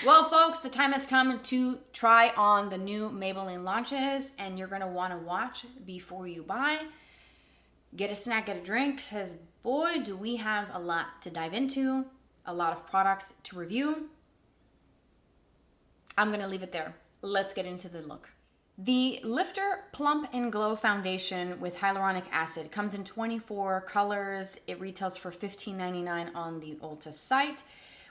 Well, folks, the time has come to try on the new Maybelline launches, and you're going to want to watch before you buy. Get a snack, get a drink, because boy, do we have a lot to dive into, a lot of products to review. I'm going to leave it there. Let's get into the look. The Lifter Plump and Glow Foundation with hyaluronic acid comes in 24 colors. It retails for $15.99 on the Ulta site.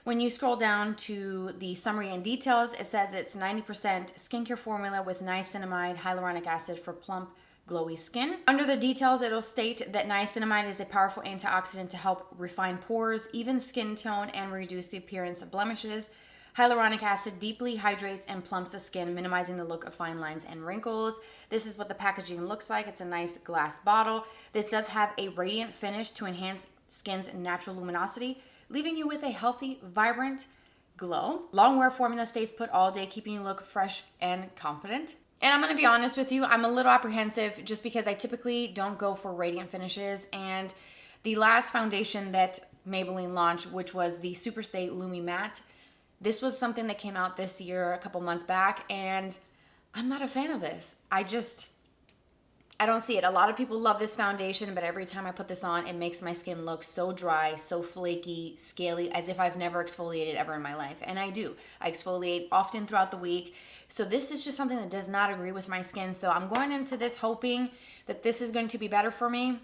When you scroll down to the summary and details, it says it's 90% skincare formula with niacinamide hyaluronic acid for plump, glowy skin. Under the details, it'll state that niacinamide is a powerful antioxidant to help refine pores, even skin tone, and reduce the appearance of blemishes. Hyaluronic acid deeply hydrates and plumps the skin, minimizing the look of fine lines and wrinkles. This is what the packaging looks like. It's a nice glass bottle. This does have a radiant finish to enhance skin's natural luminosity, leaving you with a healthy, vibrant glow. Long wear formula stays put all day, keeping you look fresh and confident. And I'm gonna be honest with you, I'm a little apprehensive just because I typically don't go for radiant finishes. And the last foundation that Maybelline launched, which was the Superstay Lumi Matte, this was something that came out this year, a couple months back, and I'm not a fan of this. I don't see it. A lot of people love this foundation, but every time I put this on, it makes my skin look so dry, so flaky, scaly, as if I've never exfoliated ever in my life. And I do. I exfoliate often throughout the week. So this is just something that does not agree with my skin. So I'm going into this hoping that this is going to be better for me.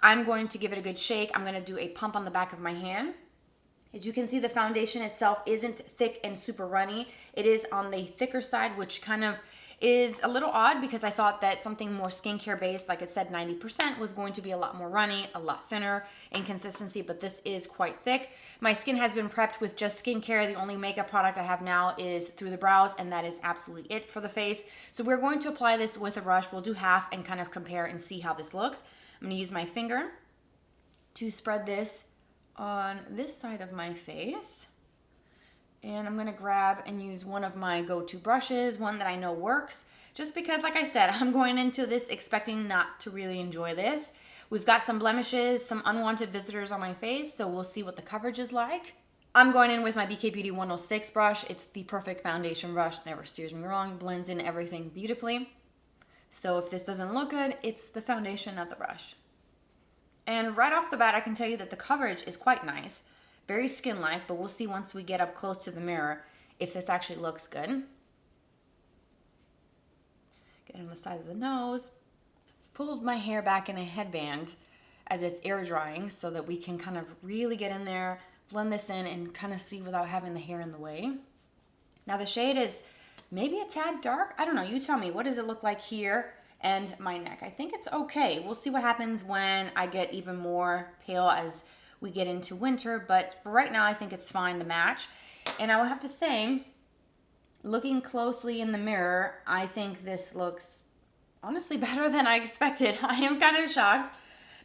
I'm going to give it a good shake. I'm going to do a pump on the back of my hand. As you can see, the foundation itself isn't thick and super runny. It is on the thicker side, which kind of is a little odd because I thought that something more skincare based, like it said 90%, was going to be a lot more runny, a lot thinner in consistency, but this is quite thick. My skin has been prepped with just skincare. The only makeup product I have now is through the brows, and that is absolutely it for the face. So we're going to apply this with a brush. We'll do half and kind of compare and see how this looks. I'm gonna use my finger to spread this on this side of my face. And I'm gonna grab and use one of my go-to brushes, one that I know works, just because, like I said, I'm going into this expecting not to really enjoy this. We've got some blemishes, some unwanted visitors on my face, so we'll see what the coverage is like. I'm going in with my BK Beauty 106 brush. It's the perfect foundation brush, never steers me wrong, blends in everything beautifully. So if this doesn't look good, it's the foundation, not the brush. And right off the bat, I can tell you that the coverage is quite nice. Very skin-like, but we'll see once we get up close to the mirror if this actually looks good. Get on the side of the nose. Pulled my hair back in a headband as it's air drying so that we can kind of really get in there, blend this in, and kind of see without having the hair in the way. Now the shade is maybe a tad dark. I don't know, you tell me. What does it look like here and my neck? I think it's okay. We'll see what happens when I get even more pale as we get into winter, but for right now, I think it's fine, the match. And I will have to say, looking closely in the mirror, I think this looks honestly better than I expected. I am kind of shocked.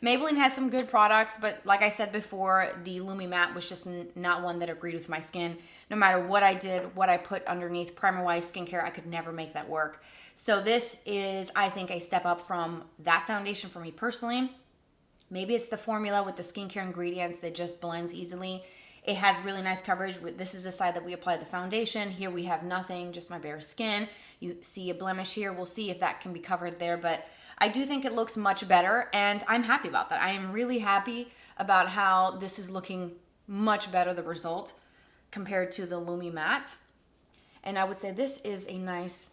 Maybelline has some good products, but like I said before, the Lumi Matte was just not one that agreed with my skin. No matter what I did, what I put underneath primer-wise skincare, I could never make that work. So this is, I think, a step up from that foundation for me personally. Maybe it's the formula with the skincare ingredients that just blends easily. It has really nice coverage. This is the side that we apply the foundation. Here we have nothing, just my bare skin. You see a blemish here. We'll see if that can be covered there, but I do think it looks much better, and I'm happy about that. I am really happy about how this is looking much better, the result, compared to the Lumi Matte. And I would say this is a nice,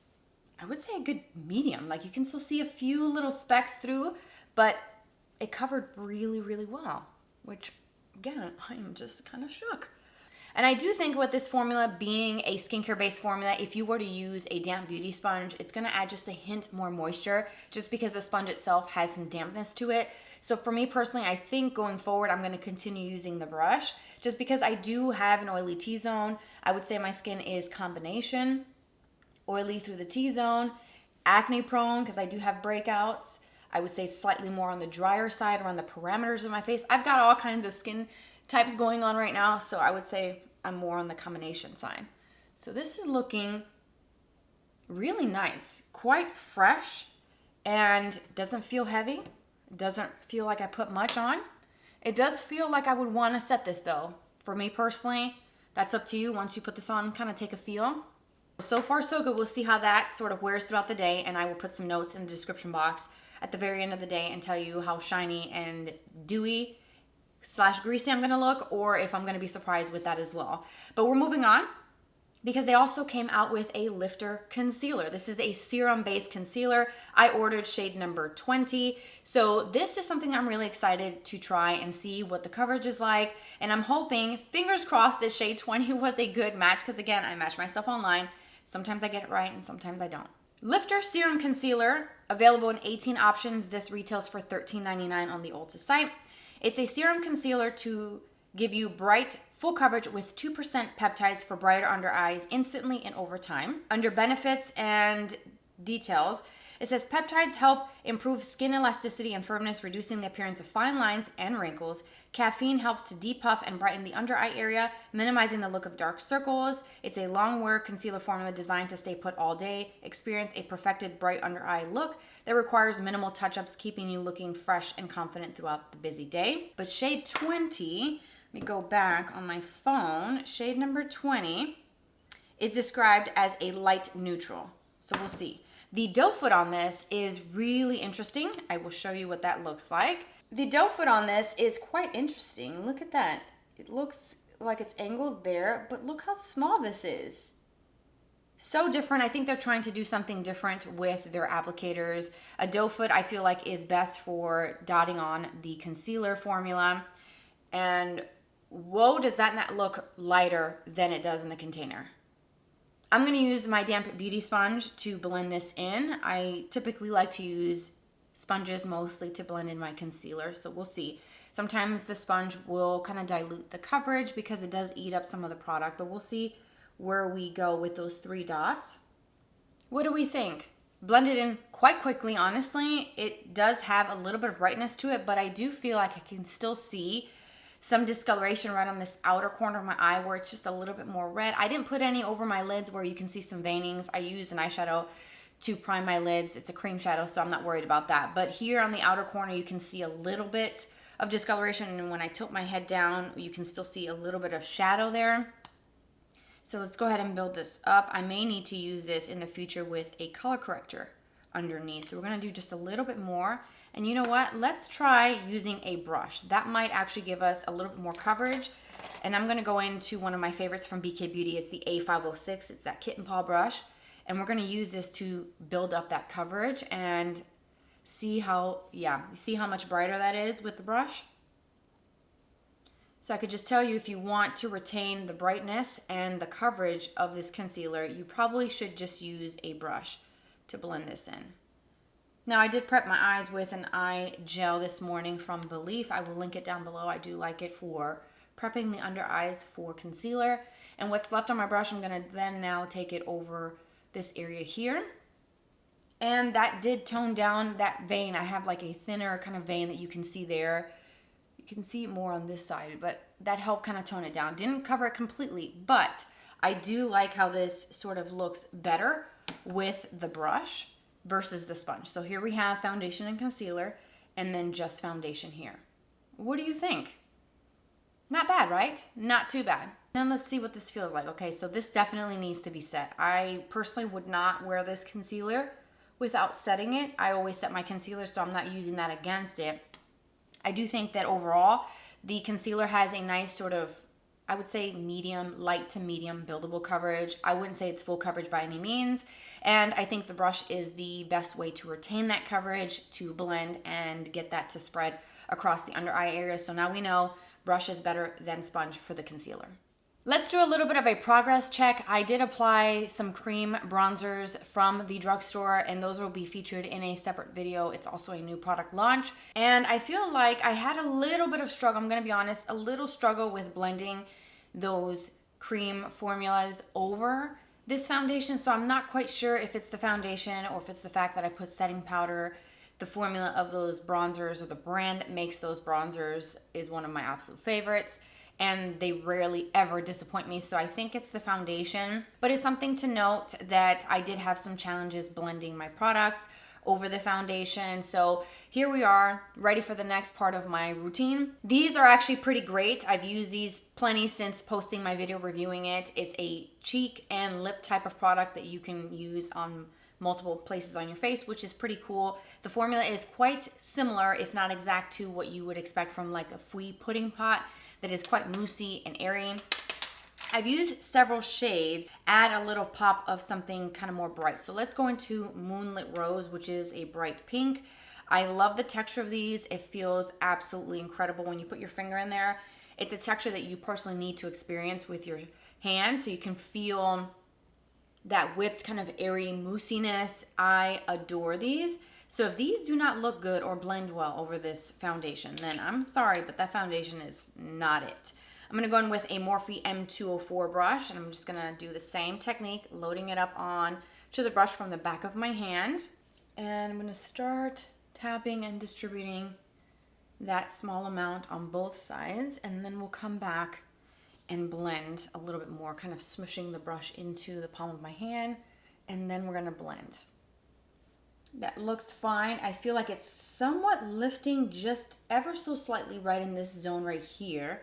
I would say a good medium. Like, you can still see a few little specks through, but it covered really, really well, which, again, I am just kind of shook. And I do think with this formula being a skincare-based formula, if you were to use a damp beauty sponge, it's gonna add just a hint more moisture, just because the sponge itself has some dampness to it. So for me personally, I think going forward, I'm gonna continue using the brush, just because I do have an oily T-zone. I would say my skin is combination, oily through the T-zone, acne prone, because I do have breakouts. I would say slightly more on the drier side, around the parameters of my face. I've got all kinds of skin types going on right now, so I would say I'm more on the combination side. So this is looking really nice, quite fresh, and doesn't feel heavy. Doesn't feel like I put much on. It does feel like I would want to set this though. For me personally, That's up to you. Once you put this on, kind of take a feel. So far, so good. We'll see how that sort of wears throughout the day, and I will put some notes in the description box at the very end of the day and tell you how shiny and dewy / greasy I'm gonna look, or if I'm gonna be surprised with that as well. But we're moving on because they also came out with a lifter concealer. This is a serum-based concealer. I ordered shade number 20. So this is something I'm really excited to try and see what the coverage is like. And I'm hoping, fingers crossed, this shade 20 was a good match, because again, I match myself online. Sometimes I get it right and sometimes I don't. Lifter Serum Concealer, available in 18 options. This retails for $13.99 on the Ulta site. It's a serum concealer to give you bright, full coverage with 2% peptides for brighter under eyes instantly and over time. Under benefits and details, it says peptides help improve skin elasticity and firmness, reducing the appearance of fine lines and wrinkles. Caffeine helps to depuff and brighten the under eye area, minimizing the look of dark circles. It's a long-wear concealer formula designed to stay put all day. Experience a perfected bright under eye look that requires minimal touch-ups, keeping you looking fresh and confident throughout the busy day. But shade 20, let me go back on my phone. Shade number 20 is described as a light neutral. So we'll see. The doe foot on this is really interesting. I will show you what that looks like. The doe foot on this is quite interesting. Look at that. It looks like it's angled there, but look how small this is. So different. I think they're trying to do something different with their applicators. A doe foot, I feel like, is best for dotting on the concealer formula. And whoa, does that not look lighter than it does in the container. I'm going to use my damp beauty sponge to blend this in. I typically like to use sponges mostly to blend in my concealer, so we'll see. Sometimes the sponge will kind of dilute the coverage because it does eat up some of the product, but we'll see where we go with those 3 dots. What do we think? Blend it in quite quickly, honestly. It does have a little bit of brightness to it, but I do feel like I can still see some discoloration right on this outer corner of my eye where it's just a little bit more red. I didn't put any over my lids where you can see some veinings. I used an eyeshadow to prime my lids. It's a cream shadow, so I'm not worried about that. But here on the outer corner, you can see a little bit of discoloration, and when I tilt my head down, you can still see a little bit of shadow there. So let's go ahead and build this up. I may need to use this in the future with a color corrector underneath. So we're gonna do just a little bit more. And you know what? Let's try using a brush. That might actually give us a little bit more coverage. And I'm gonna go into one of my favorites from BK Beauty. It's the A506. It's that kitten paw brush. And we're gonna use this to build up that coverage and see how, you see how much brighter that is with the brush? So I could just tell you, if you want to retain the brightness and the coverage of this concealer, you probably should just use a brush to blend this in. Now, I did prep my eyes with an eye gel this morning from Belief. I will link it down below. I do like it for prepping the under eyes for concealer. And what's left on my brush, I'm gonna then now take it over this area here. And that did tone down that vein. I have like a thinner kind of vein that you can see there. You can see it more on this side, but that helped kind of tone it down. Didn't cover it completely, but I do like how this sort of looks better with the brush versus the sponge. So here we have foundation and concealer, and then just foundation here. What do you think? Not bad, right? Not too bad. Then let's see what this feels like. Okay, so this definitely needs to be set. I personally would not wear this concealer without setting it. I always set my concealer, so I'm not using that against it. I do think that overall, the concealer has a nice sort of, I would say medium, light to medium buildable coverage. I wouldn't say it's full coverage by any means. And I think the brush is the best way to retain that coverage, to blend and get that to spread across the under eye area. So now we know brush is better than sponge for the concealer. Let's do a little bit of a progress check. I did apply some cream bronzers from the drugstore, and those will be featured in a separate video. It's also a new product launch. And I feel like I had a little bit of struggle, I'm gonna be honest, a little struggle with blending those cream formulas over this foundation. So I'm not quite sure if it's the foundation or if it's the fact that I put setting powder. The formula of those bronzers, or the brand that makes those bronzers, is one of my absolute favorites. And they rarely ever disappoint me, so I think it's the foundation. But it's something to note that I did have some challenges blending my products over the foundation. So here we are, ready for the next part of my routine. These are actually pretty great. I've used these plenty since posting my video reviewing it. It's a cheek and lip type of product that you can use on multiple places on your face, which is pretty cool. The formula is quite similar, if not exact, to what you would expect from like a fouille pudding pot that is quite moussey and airy. I've used several shades, add a little pop of something kind of more bright. So let's go into Moonlit Rose, which is a bright pink. I love the texture of these. It feels absolutely incredible when you put your finger in there. It's a texture that you personally need to experience with your hand so you can feel that whipped kind of airy moussiness. I adore these. So if these do not look good or blend well over this foundation, then I'm sorry, but that foundation is not it. I'm going to go in with a Morphe M204 brush, and I'm just going to do the same technique, loading it up on to the brush from the back of my hand. And I'm going to start tapping and distributing that small amount on both sides, and then we'll come back and blend a little bit more, kind of smushing the brush into the palm of my hand, and then we're going to blend. That looks fine. I feel like it's somewhat lifting just ever so slightly right in this zone right here,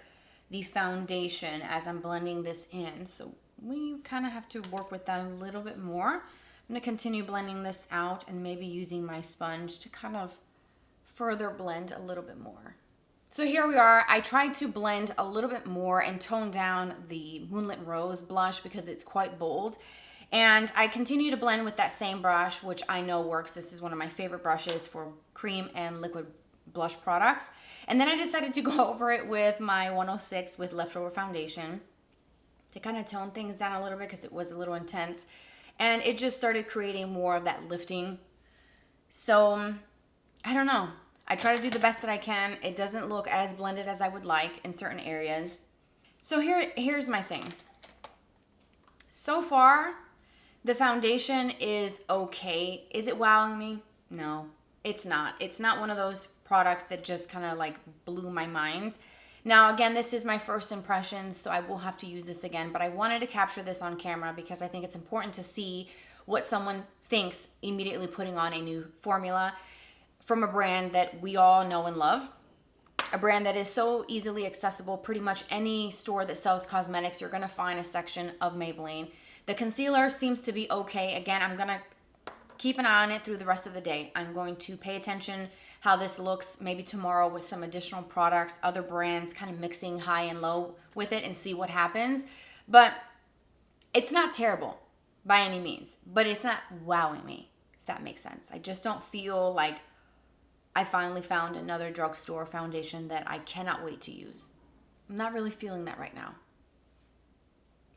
the foundation, as I'm blending this in. So we kind of have to work with that a little bit more. I'm going to continue blending this out and maybe using my sponge to kind of further blend a little bit more. So here we are. I tried to blend a little bit more and tone down the Moonlit Rose blush because it's quite bold. And I continue to blend with that same brush, which I know works. This is one of my favorite brushes for cream and liquid blush products. And then I decided to go over it with my 106 with leftover foundation to kind of tone things down a little bit because it was a little intense. And it just started creating more of that lifting. So I don't know. I try to do the best that I can. It doesn't look as blended as I would like in certain areas. So here's my thing. So far, the foundation is okay. Is it wowing me? No, it's not. It's not one of those products that just kind of like blew my mind. Now, again, this is my first impression, so I will have to use this again, but I wanted to capture this on camera because I think it's important to see what someone thinks immediately putting on a new formula from a brand that we all know and love. A brand that is so easily accessible. Pretty much any store that sells cosmetics, you're gonna find a section of Maybelline. The concealer seems to be okay. Again, I'm gonna keep an eye on it through the rest of the day. I'm going to pay attention how this looks maybe tomorrow with some additional products, other brands, kind of mixing high and low with it and see what happens. But it's not terrible by any means, but it's not wowing me, if that makes sense. I just don't feel like I finally found another drugstore foundation that I cannot wait to use. I'm not really feeling that right now.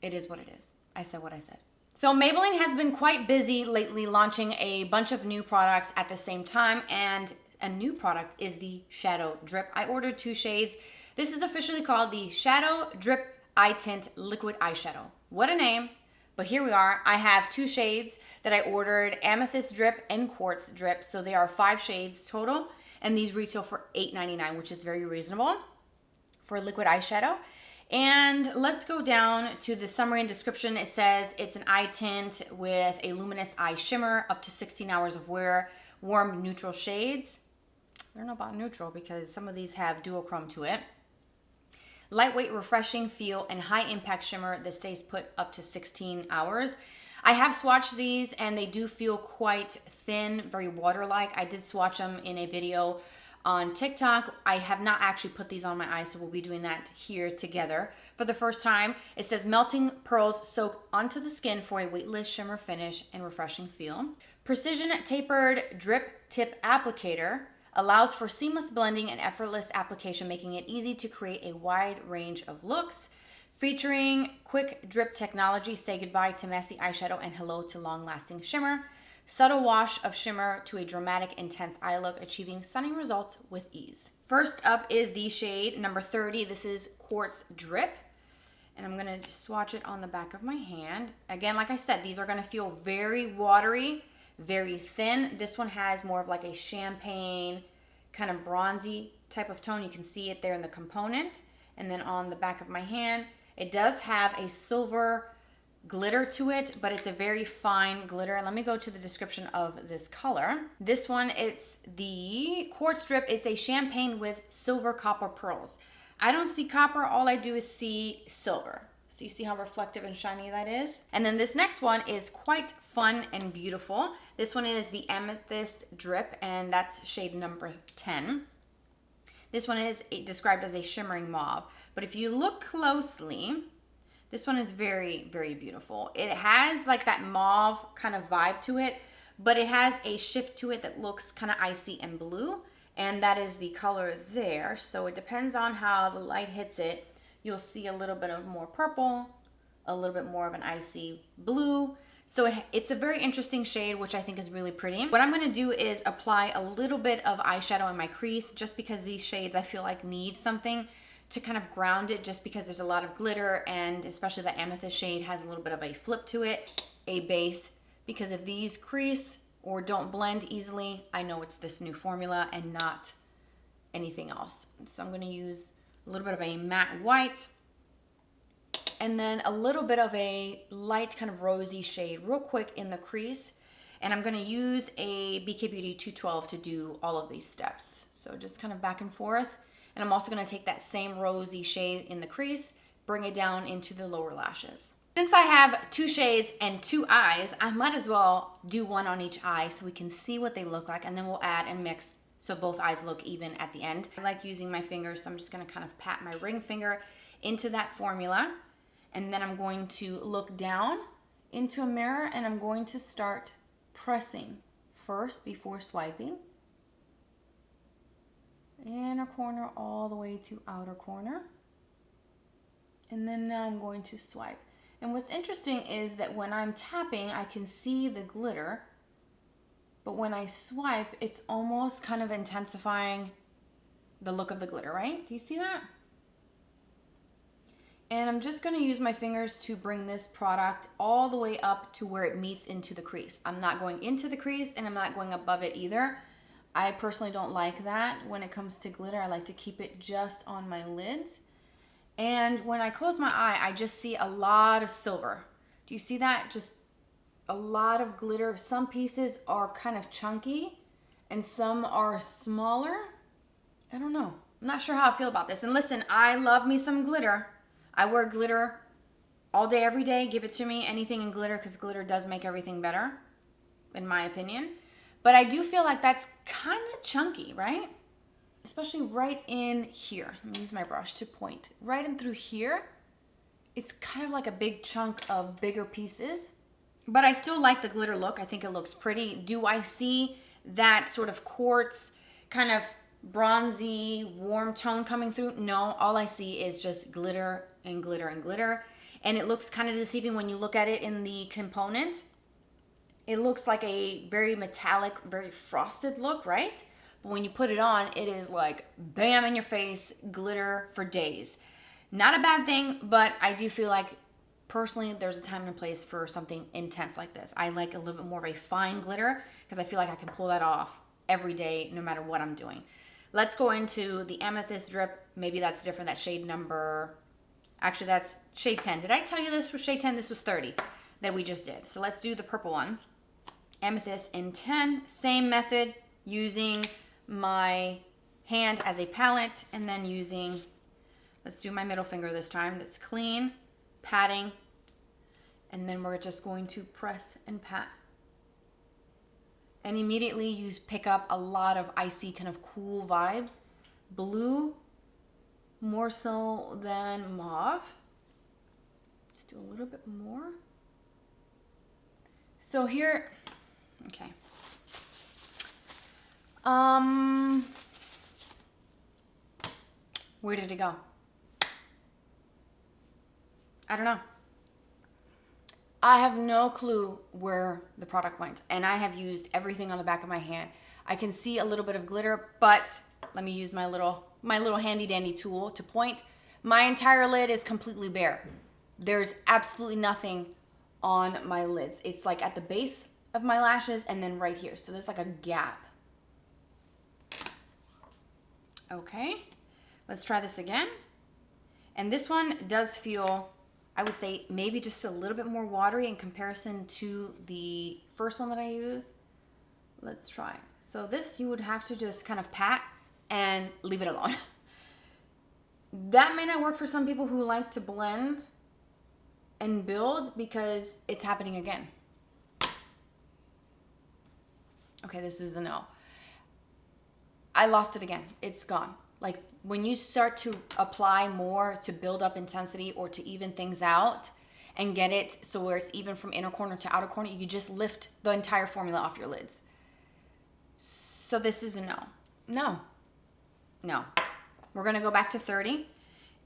It is what it is. I said what I said. So Maybelline has been quite busy lately launching a bunch of new products at the same time, and a new product is the Shadow Drip. I ordered 2 shades. This is officially called the Shadow Drip Eye Tint Liquid Eyeshadow. What a name, but here we are. I have 2 shades that I ordered, Amethyst Drip and Quartz Drip, so they are 5 shades total, and these retail for $8.99, which is very reasonable for liquid eyeshadow. And let's go down to the summary and description. It says it's an eye tint with a luminous eye shimmer, up to 16 hours of wear, warm neutral shades. I don't know about neutral because some of these have duochrome to it. Lightweight, refreshing feel, and high impact shimmer that stays put up to 16 hours. I have swatched these and they do feel quite thin, very water-like. I did swatch them in a video on TikTok. I have not actually put these on my eyes, so we'll be doing that here together for the first time. It says melting pearls soak onto the skin for a weightless shimmer finish and refreshing feel. Precision tapered drip tip applicator allows for seamless blending and effortless application, making it easy to create a wide range of looks. Featuring quick drip technology, say goodbye to messy eyeshadow and hello to long-lasting shimmer. Subtle wash of shimmer to a dramatic, intense eye look, achieving stunning results with ease. First up is the shade number 30. This is Quartz Drip. And I'm gonna just swatch it on the back of my hand. Again, like I said, these are gonna feel very watery, very thin. This one has more of like a champagne, kind of bronzy type of tone. You can see it there in the component. And then on the back of my hand, it does have a silver glitter to it, but it's a very fine glitter. Let me go to the description of this color. This one, it's the Quartz strip. It's a champagne with silver copper pearls. I don't see copper, all I do is see silver. So you see how reflective and shiny that is? And then this next one is quite fun and beautiful. This one is the Amethyst drip, and that's shade number 10. This one is described as a shimmering mauve. But if you look closely, this one is very, very beautiful. It has like that mauve kind of vibe to it, but it has a shift to it that looks kind of icy and blue. And that is the color there. So it depends on how the light hits it. You'll see a little bit of more purple, a little bit more of an icy blue. So it's a very interesting shade, which I think is really pretty. What I'm gonna do is apply a little bit of eyeshadow in my crease, just because these shades I feel like need something to kind of ground it, just because there's a lot of glitter, and especially the Amethyst shade has a little bit of a flip to it, a base, because if these crease or don't blend easily, I know it's this new formula and not anything else. So I'm gonna use a little bit of a matte white, and then a little bit of a light kind of rosy shade real quick in the crease. And I'm gonna use a BK Beauty 212 to do all of these steps. So just kind of back and forth. And I'm also gonna take that same rosy shade in the crease, bring it down into the lower lashes. Since I have 2 shades and 2 eyes, I might as well do one on each eye so we can see what they look like, and then we'll add and mix so both eyes look even at the end. I like using my fingers, so I'm just gonna kind of pat my ring finger into that formula, and then I'm going to look down into a mirror, and I'm going to start pressing first before swiping. Inner corner all the way to outer corner. And then now I'm going to swipe. And what's interesting is that when I'm tapping, I can see the glitter, but when I swipe, it's almost kind of intensifying the look of the glitter, right? Do you see that? And I'm just gonna use my fingers to bring this product all the way up to where it meets into the crease. I'm not going into the crease, and I'm not going above it either. I personally don't like that when it comes to glitter. I like to keep it just on my lids. And when I close my eye, I just see a lot of silver. Do you see that? Just a lot of glitter. Some pieces are kind of chunky and some are smaller. I don't know. I'm not sure how I feel about this. And listen, I love me some glitter. I wear glitter all day, every day. Give it to me, anything in glitter, because glitter does make everything better, in my opinion. But I do feel like that's kind of chunky, right? Especially right in here. Let me use my brush to point. Right in through here, it's kind of like a big chunk of bigger pieces. But I still like the glitter look. I think it looks pretty. Do I see that sort of quartz, kind of bronzy, warm tone coming through? No, all I see is just glitter and glitter and glitter. And it looks kind of deceiving when you look at it in the component. It looks like a very metallic, very frosted look, right? But when you put it on, it is like bam in your face, glitter for days. Not a bad thing, but I do feel like personally there's a time and a place for something intense like this. I like a little bit more of a fine glitter because I feel like I can pull that off every day no matter what I'm doing. Let's go into the Amethyst drip. Maybe that's different. That shade number, actually that's shade 10. Did I tell you this was shade 10? This was 30 that we just did. So let's do the purple one. Amethyst in 10, same method, using my hand as a palette, and then using, let's do my middle finger this time, that's clean, patting, and then we're just going to press and pat. And immediately you pick up a lot of icy kind of cool vibes. Blue, more so than mauve. Just do a little bit more. So here, okay. Where did it go? I don't know. I have no clue where the product went, and I have used everything on the back of my hand. I can see a little bit of glitter, but let me use my little handy dandy tool to point. My entire lid is completely bare. There's absolutely nothing on my lids. It's like at the base of my lashes and then right here. So there's like a gap. Okay, let's try this again. And this one does feel, I would say maybe just a little bit more watery in comparison to the first one that I used. Let's try. So this you would have to just kind of pat and leave it alone. That may not work for some people who like to blend and build because it's happening again. Okay, this is a no. I lost it again. It's gone. Like when you start to apply more to build up intensity or to even things out and get it so where it's even from inner corner to outer corner, you just lift the entire formula off your lids. So this is a no. No. No. We're going to go back to 30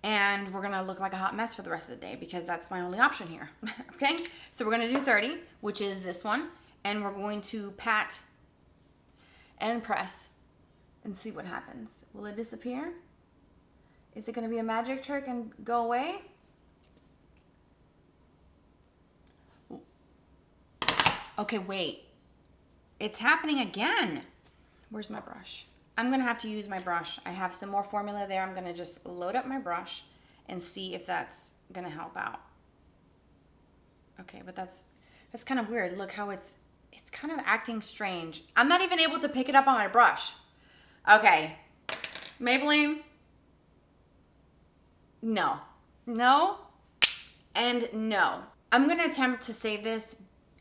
and we're going to look like a hot mess for the rest of the day because that's my only option here. Okay? So we're going to do 30, which is this one, and we're going to pat and press and see what happens. Will it disappear? Is it going to be a magic trick and go away? Okay, wait. It's happening again. Where's my brush? I'm going to have to use my brush. I have some more formula there. I'm going to just load up my brush and see if that's going to help out. Okay, but that's kind of weird. Look how it's kind of acting strange. I'm not even able to pick it up on my brush. Okay. Maybelline. No. No. And no. I'm going to attempt to save this.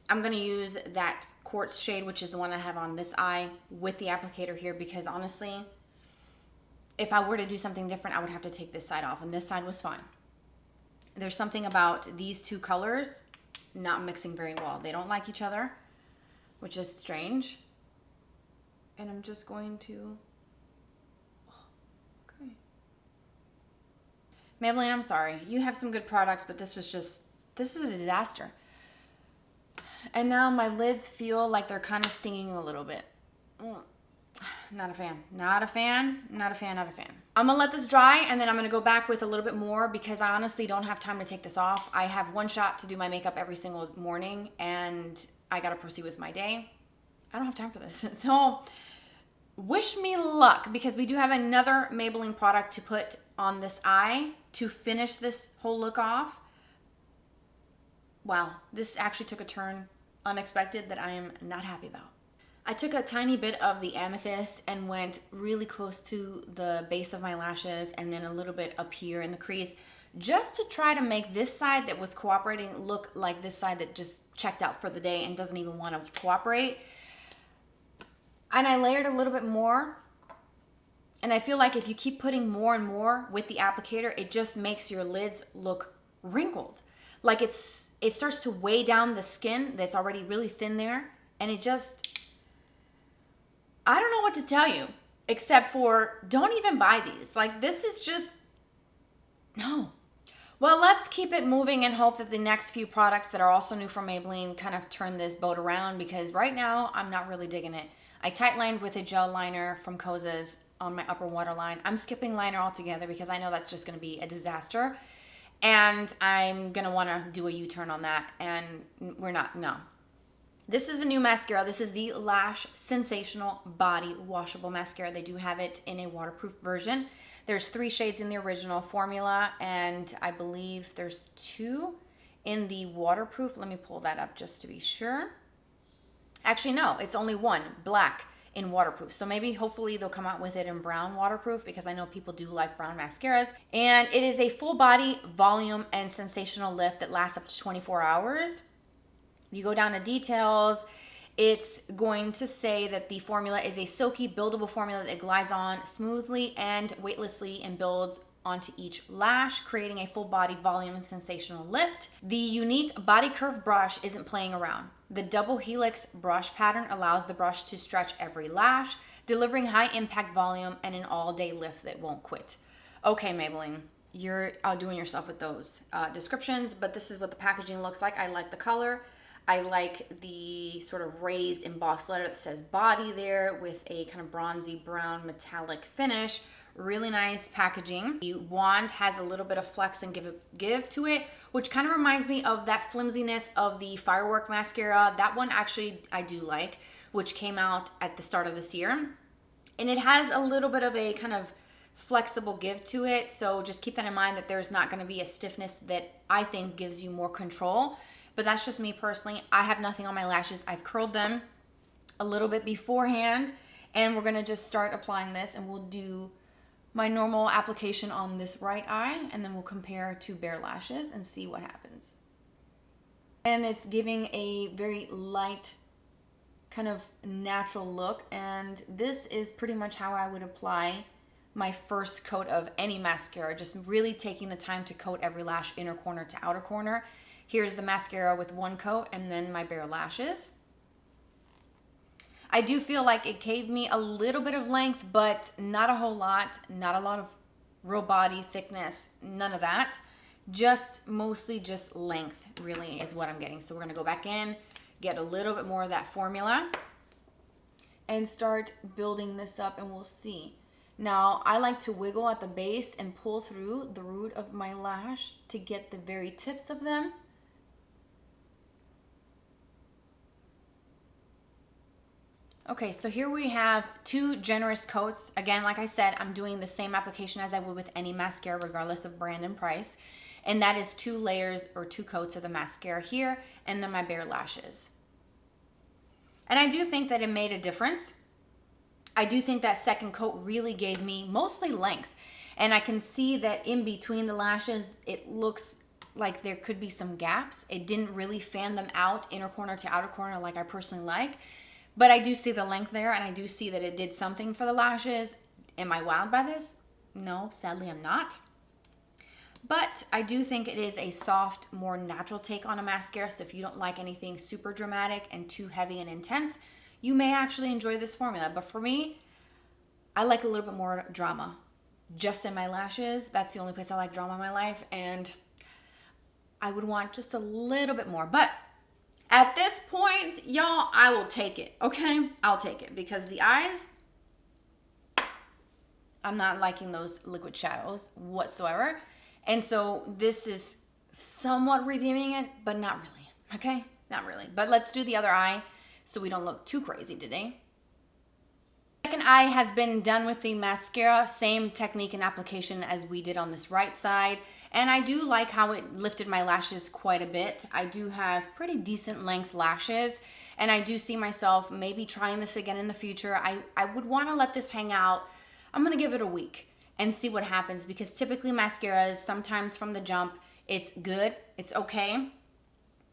I'm going to use that Quartz shade, which is the one I have on this eye with the applicator here, because honestly, if I were to do something different, I would have to take this side off, and this side was fine. There's something about these two colors not mixing very well. They don't like each other, which is strange. And I'm just going to... Okay. Maybelline, I'm sorry. You have some good products, but this is a disaster. And now my lids feel like they're kind of stinging a little bit. Not a fan. Not a fan. Not a fan. Not a fan. I'm going to let this dry, and then I'm going to go back with a little bit more because I honestly don't have time to take this off. I have one shot to do my makeup every single morning, and I got to proceed with my day. I don't have time for this. So wish me luck because we do have another Maybelline product to put on this eye to finish this whole look off. Wow, this actually took a turn unexpected that I am not happy about. I took a tiny bit of the Amethyst and went really close to the base of my lashes and then a little bit up here in the crease just to try to make this side that was cooperating look like this side that just checked out for the day and doesn't even want to cooperate. And I layered a little bit more, and I feel like if you keep putting more and more with the applicator, it just makes your lids look wrinkled. Like it starts to weigh down the skin that's already really thin there, and it just, I don't know what to tell you except for don't even buy these. Like this is just, no. Well, let's keep it moving and hope that the next few products that are also new from Maybelline kind of turn this boat around because right now I'm not really digging it. I tight lined with a gel liner from Koza's on my upper waterline. I'm skipping liner altogether because I know that's just going to be a disaster. And I'm going to want to do a U-turn on that. And we're not, no. This is the new mascara. This is the Lash Sensational Body Washable Mascara. They do have it in a waterproof version. There's 3 shades in the original formula, and I believe there's 2 in the waterproof. Let me pull that up just to be sure. Actually, no, it's only 1, black, in waterproof. So maybe hopefully they'll come out with it in brown waterproof because I know people do like brown mascaras. And it is a full body volume and sensational lift that lasts up to 24 hours. You go down to details, it's going to say that the formula is a silky buildable formula that glides on smoothly and weightlessly and builds onto each lash, creating a full body volume and sensational lift. The unique body curve brush isn't playing around. The double helix brush pattern allows the brush to stretch every lash, delivering high impact volume and an all-day lift that won't quit. Okay, Maybelline, you're outdoing yourself with those descriptions, but this is what the packaging looks like. I like the color. I like the sort of raised embossed letter that says body there with a kind of bronzy brown metallic finish. Really nice packaging. The wand has a little bit of flex and give to it, which kind of reminds me of that flimsiness of the Firework mascara. That one actually I do like, which came out at the start of this year. And it has a little bit of a kind of flexible give to it. So just keep that in mind, that there's not going to be a stiffness that I think gives you more control. But that's just me personally. I have nothing on my lashes. I've curled them a little bit beforehand, and we're going to just start applying this, and we'll do my normal application on this right eye, and then we'll compare to bare lashes and see what happens. And it's giving a very light, kind of natural look, and this is pretty much how I would apply my first coat of any mascara, just really taking the time to coat every lash, inner corner to outer corner. Here's the mascara with one coat, and then my bare lashes. I do feel like it gave me a little bit of length, but not a whole lot, not a lot of real body thickness, none of that. Just mostly just length really is what I'm getting. So we're gonna go back in, get a little bit more of that formula, and start building this up, and we'll see. Now, I like to wiggle at the base and pull through the root of my lash to get the very tips of them. Okay, so here we have 2 generous coats. Again, like I said, I'm doing the same application as I would with any mascara, regardless of brand and price. And that is 2 layers or 2 coats of the mascara here, and then my bare lashes. And I do think that it made a difference. I do think that second coat really gave me mostly length. And I can see that in between the lashes, it looks like there could be some gaps. It didn't really fan them out inner corner to outer corner like I personally like. But I do see the length there, and I do see that it did something for the lashes. Am I wowed by this? No, sadly I'm not. But I do think it is a soft, more natural take on a mascara. So if you don't like anything super dramatic and too heavy and intense, you may actually enjoy this formula. But for me, I like a little bit more drama. Just in my lashes, that's the only place I like drama in my life. And I would want just a little bit more. But at this point, y'all, I will take it, okay? I'll take it, because the eyes, I'm not liking those liquid shadows whatsoever. And so this is somewhat redeeming it, but not really, okay? Not really. But let's do the other eye so we don't look too crazy today. Second eye has been done with the mascara, same technique and application as we did on this right side. And I do like how it lifted my lashes quite a bit. I do have pretty decent length lashes, and I do see myself maybe trying this again in the future. I would want to let this hang out. I'm going to give it a week and see what happens, because typically mascaras, sometimes from the jump, it's good, it's okay,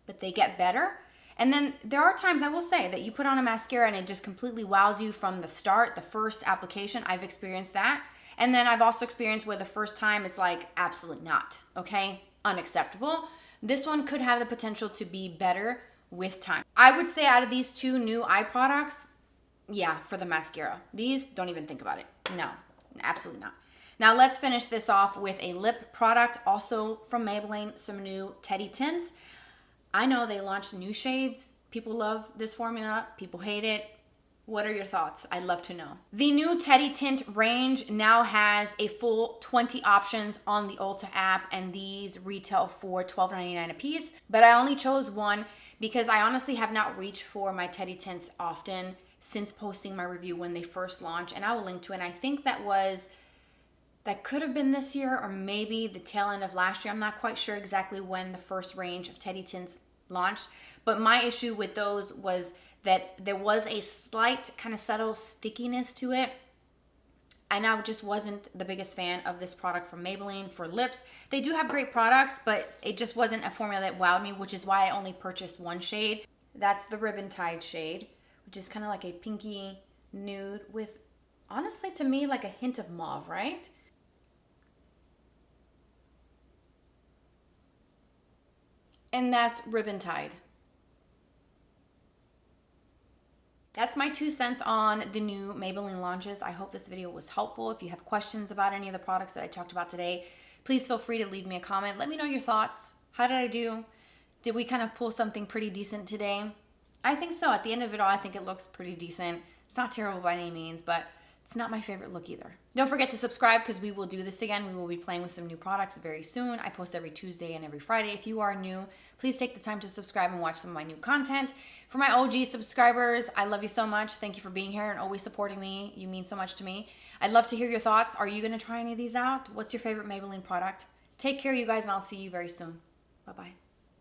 but they get better. And then there are times, I will say, that you put on a mascara and it just completely wows you from the start, the first application. I've experienced that. And then I've also experienced where the first time it's like, absolutely not, okay? Unacceptable. This one could have the potential to be better with time. I would say out of these 2 new eye products, yeah, for the mascara. These, don't even think about it. No, absolutely not. Now let's finish this off with a lip product, also from Maybelline, some new Teddy Tints. I know they launched new shades. People love this formula, people hate it. What are your thoughts? I'd love to know. The new Teddy Tint range now has a full 20 options on the Ulta app, and these retail for $12.99 a piece. But I only chose one because I honestly have not reached for my Teddy Tints often since posting my review when they first launched, and I will link to it. And I think that could have been this year, or maybe the tail end of last year. I'm not quite sure exactly when the first range of Teddy Tints launched, but my issue with those was that there was a slight kind of subtle stickiness to it, and I just wasn't the biggest fan of this product from Maybelline for lips. They do have great products, but it just wasn't a formula that wowed me, which is why I only purchased one shade. That's the Ribbon Tide shade, which is kind of like a pinky nude with, honestly, to me, like a hint of mauve, right? And that's Ribbon Tide. That's my 2 cents on the new Maybelline launches. I hope this video was helpful. If you have questions about any of the products that I talked about today, please feel free to leave me a comment. Let me know your thoughts. How did I do? Did we kind of pull something pretty decent today? I think so. At the end of it all, I think it looks pretty decent. It's not terrible by any means, but It's not my favorite look either. Don't forget to subscribe because we will do this again. We will be playing with some new products very soon. I post every Tuesday and every Friday. If you are new, please take the time to subscribe and watch some of my new content. For my OG subscribers, I love you so much. Thank you for being here and always supporting me. You mean so much to me. I'd love to hear your thoughts. Are you going to try any of these out? What's your favorite Maybelline product? Take care, you guys, and I'll see you very soon. Bye-bye.